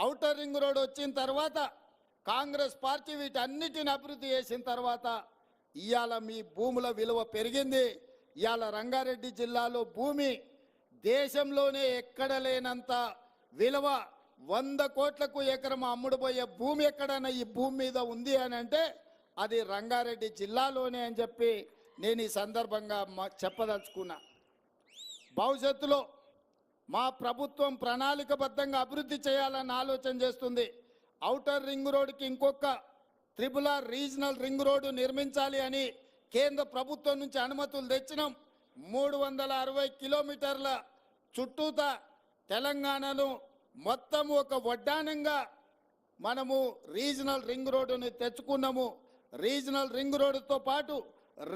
Outer ring road వచ్చిన తర్వాత Congress party వీటన్నిటిని అభివృద్ధి చేసిన తర్వాత ఇవాళ మీ భూముల విలువ పెరిగింది. ఇవాళ రంగారెడ్డి జిల్లాలో భూమి దేశంలోనే ఎక్కడ లేనంత విలువ 100 కోట్లకు ఎకరం అమ్ముడుపోయే భూమి ఎక్కడైనా ఈ భూమి మీద ఉంది అని అంటే అది రంగారెడ్డి జిల్లాలోనే అని చెప్పి నేను ఈ సందర్భంగా చెప్పదలుచుకున్నా. భవిష్యత్తులో మా ప్రభుత్వం ప్రణాళికబద్ధంగా అభివృద్ధి చేయాలని ఆలోచన చేస్తుంది. ఔటర్ రింగ్ రోడ్డుకి ఇంకొక RRR రీజనల్ రింగ్ రోడ్డు నిర్మించాలి అని కేంద్ర ప్రభుత్వం నుంచి అనుమతులు తెచ్చినాం. 360 కిలోమీటర్ల చుట్టూతా తెలంగాణను మొత్తం ఒక వడ్డానంగా మనము రీజనల్ రింగ్ రోడ్డుని తెచ్చుకున్నాము. రీజనల్ రింగ్ రోడ్డుతో పాటు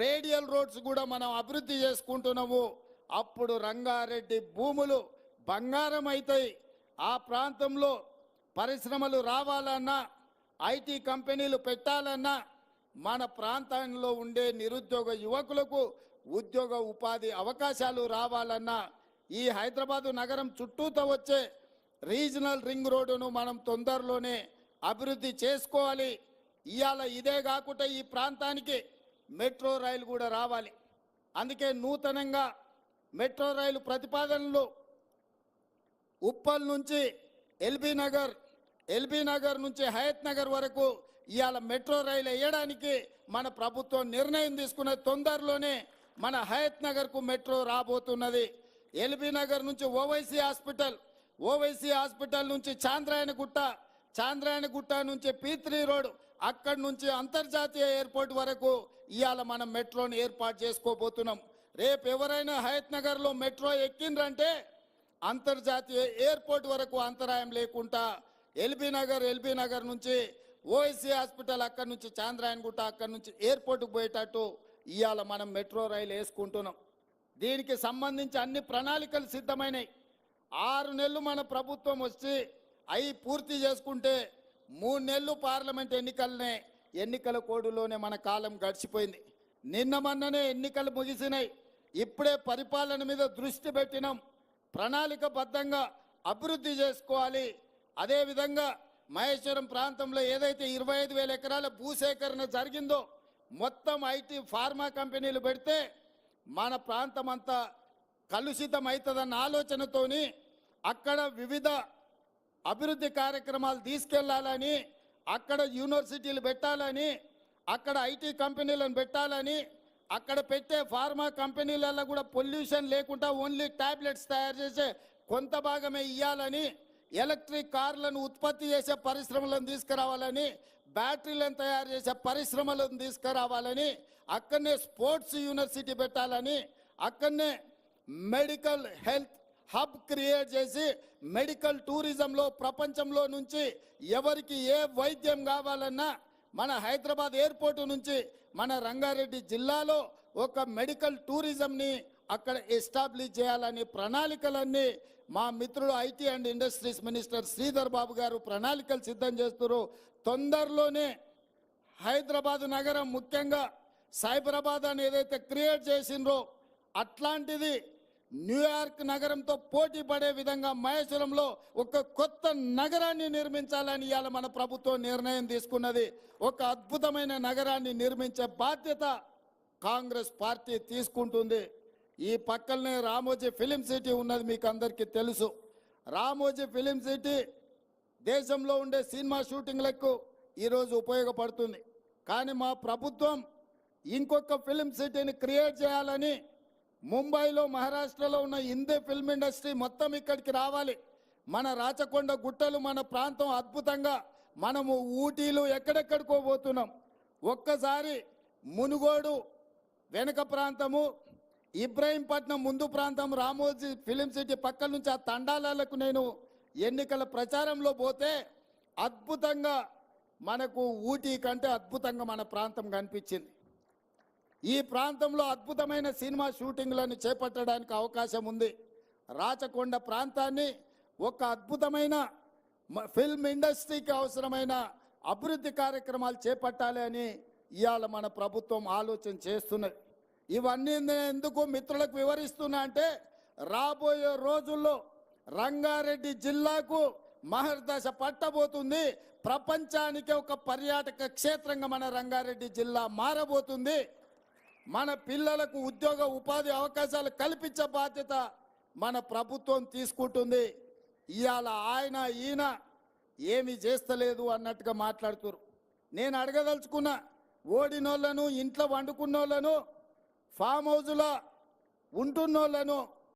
రేడియల్ రోడ్స్ కూడా మనం అభివృద్ధి చేసుకుంటున్నాము. అప్పుడు రంగారెడ్డి భూములు బంగారం అవుతాయి. ఆ ప్రాంతంలో పరిశ్రమలు రావాలన్నా, ఐటీ కంపెనీలు పెట్టాలన్నా, మన ప్రాంతంలో ఉండే నిరుద్యోగ యువకులకు ఉద్యోగ ఉపాధి అవకాశాలు రావాలన్నా ఈ హైదరాబాదు నగరం చుట్టూతో వచ్చే రీజనల్ రింగ్ రోడ్డును మనం తొందరలోనే అభివృద్ధి చేసుకోవాలి. ఇవాళ ఇదే కాకుండా ఈ ప్రాంతానికి మెట్రో రైలు కూడా రావాలి. అందుకే నూతనంగా మెట్రో రైలు ప్రతిపాదనలు ఉప్పల్ నుంచి ఎల్బీ నగర్ నుంచి హయత్ నగర్ వరకు ఇవాళ మెట్రో రైలు వేయడానికి మన ప్రభుత్వం నిర్ణయం తీసుకున్న తొందరలోనే మన హయత్ నగర్కు మెట్రో రాబోతున్నది. ఎల్బీ నగర్ నుంచి ఓవైసీ హాస్పిటల్ నుంచి చాంద్రాయణగుట్ట నుంచి P3 రోడ్, అక్కడి నుంచి అంతర్జాతీయ ఎయిర్పోర్ట్ వరకు ఇవాళ మనం మెట్రోని ఏర్పాటు చేసుకోబోతున్నాం. రేపు ఎవరైనా హయత్ నగర్లో మెట్రో ఎక్కిండ్రంటే అంతర్జాతీయ ఎయిర్పోర్ట్ వరకు అంతరాయం లేకుండా ఎల్బీ నగర్ నుంచి ఓవైసీ హాస్పిటల్, అక్కడి నుంచి చాంద్రాయణగుట్ట, అక్కడి నుంచి ఎయిర్పోర్ట్కు పోయేటట్టు ఇవాళ మనం మెట్రో రైలు వేసుకుంటున్నాం. దీనికి సంబంధించి అన్ని ప్రణాళికలు సిద్ధమైనవి. 6 నెలలు మన ప్రభుత్వం వచ్చి అవి పూర్తి చేసుకుంటే 3 నెలలు పార్లమెంట్ ఎన్నికల కోడులోనే మన కాలం గడిచిపోయింది. నిన్న మొన్ననే ఎన్నికలు ముగిసినాయి. ఇప్పుడే పరిపాలన మీద దృష్టి పెట్టినాం. ప్రణాళికబద్ధంగా అభివృద్ధి చేసుకోవాలి. అదేవిధంగా మహేశ్వరం ప్రాంతంలో ఏదైతే 25,000 ఎకరాల భూసేకరణ జరిగిందో మొత్తం ఐటీ ఫార్మా కంపెనీలు పెడితే మన ప్రాంతం అంతా కలుషితం అవుతుందన్న ఆలోచనతోని అక్కడ వివిధ అభివృద్ధి కార్యక్రమాలు తీసుకెళ్లాలని, అక్కడ యూనివర్సిటీలు పెట్టాలని, అక్కడ ఐటీ కంపెనీలను పెట్టాలని, అక్కడ పెట్టే ఫార్మా కంపెనీలలో కూడా పొల్యూషన్ లేకుండా ఓన్లీ టాబ్లెట్స్ తయారు చేసే కొంత భాగమే ఇవ్వాలని, ఎలక్ట్రిక్ కార్లను ఉత్పత్తి చేసే పరిశ్రమలను తీసుకురావాలని, బ్యాటరీలను తయారు చేసే పరిశ్రమలను తీసుకురావాలని, అక్కడనే స్పోర్ట్స్ యూనివర్సిటీ పెట్టాలని, అక్కడనే మెడికల్ హెల్త్ హబ్ క్రియేట్ చేసి మెడికల్ టూరిజంలో ప్రపంచంలో నుంచి ఎవరికి ఏ వైద్యం కావాలన్నా మన హైదరాబాద్ ఎయిర్పోర్ట్ నుంచి మన రంగారెడ్డి జిల్లాలో ఒక మెడికల్ టూరిజంని అక్కడ ఎస్టాబ్లిష్ చేయాలని ప్రణాళికలన్నీ మా మిత్రుడు IT and industries minister Sridhar Babu garu ప్రణాళికలు సిద్ధం చేస్తున్నారు. తొందరలోనే హైదరాబాద్ నగరం ముఖ్యంగా సైబరాబాద్ అని ఏదైతే క్రియేట్ చేసిండ్రో అట్లాంటిది న్యూయార్క్ నగరంతో పోటీ పడే విధంగా మహేశ్వరంలో ఒక కొత్త నగరాన్ని నిర్మించాలని ఇవాళ మన ప్రభుత్వం నిర్ణయం తీసుకున్నది. ఒక అద్భుతమైన నగరాన్ని నిర్మించే బాధ్యత కాంగ్రెస్ పార్టీ తీసుకుంటుంది. ఈ పక్కనే రామోజీ ఫిలిం సిటీ ఉన్నది, మీకు అందరికీ తెలుసు. రామోజీ ఫిలిం సిటీ దేశంలో ఉండే సినిమా షూటింగ్లకు ఈరోజు ఉపయోగపడుతుంది. కానీ మా ప్రభుత్వం ఇంకొక ఫిలిం సిటీని క్రియేట్ చేయాలని ముంబైలో, మహారాష్ట్రలో ఉన్న హిందీ ఫిల్మ్ ఇండస్ట్రీ మొత్తం ఇక్కడికి రావాలి. మన రాచకొండ గుట్టలు, మన ప్రాంతం అద్భుతంగా, మనము ఊటీలు ఎక్కడెక్కడికో పోతున్నాం. ఒక్కసారి మునుగోడు వెనుక ప్రాంతము, ఇబ్రహీంపట్నం ముందు ప్రాంతం, రామోజీ ఫిలిం సిటీ పక్కల నుంచి ఆ తండాలకు నేను ఎన్నికల ప్రచారంలో పోతే అద్భుతంగా మనకు ఊటీ కంటే అద్భుతంగా మన ప్రాంతం కనిపించింది. ఈ ప్రాంతంలో అద్భుతమైన సినిమా షూటింగ్లను చేపట్టడానికి అవకాశం ఉంది. రాచకొండ ప్రాంతాన్ని ఒక అద్భుతమైన ఫిల్మ్ ఇండస్ట్రీకి అవసరమైన అభివృద్ధి కార్యక్రమాలు చేపట్టాలి అని ఇవాళ మన ప్రభుత్వం ఆలోచన చేస్తున్నది. ఇవన్నీ ఎందుకు మిత్రులకు వివరిస్తున్నా అంటే రాబోయే రోజుల్లో రంగారెడ్డి జిల్లాకు మహర్దశ పట్టబోతుంది. ప్రపంచానికి ఒక పర్యాటక క్షేత్రంగా మన రంగారెడ్డి జిల్లా మారబోతుంది. మన పిల్లలకు ఉద్యోగ ఉపాధి అవకాశాలు కల్పించే బాధ్యత మన ప్రభుత్వం తీసుకుంటుంది. ఇవాళ ఆయన ఈయన ఏమి చేస్తలేదు అన్నట్టుగా మాట్లాడుతున్నారు. నేను అడగదలుచుకున్నా, ఓడినోళ్లను, ఇంట్లో వండుకున్నోళ్లను, ఫామ్ హౌజ్లో ఉంటున్నోళ్లను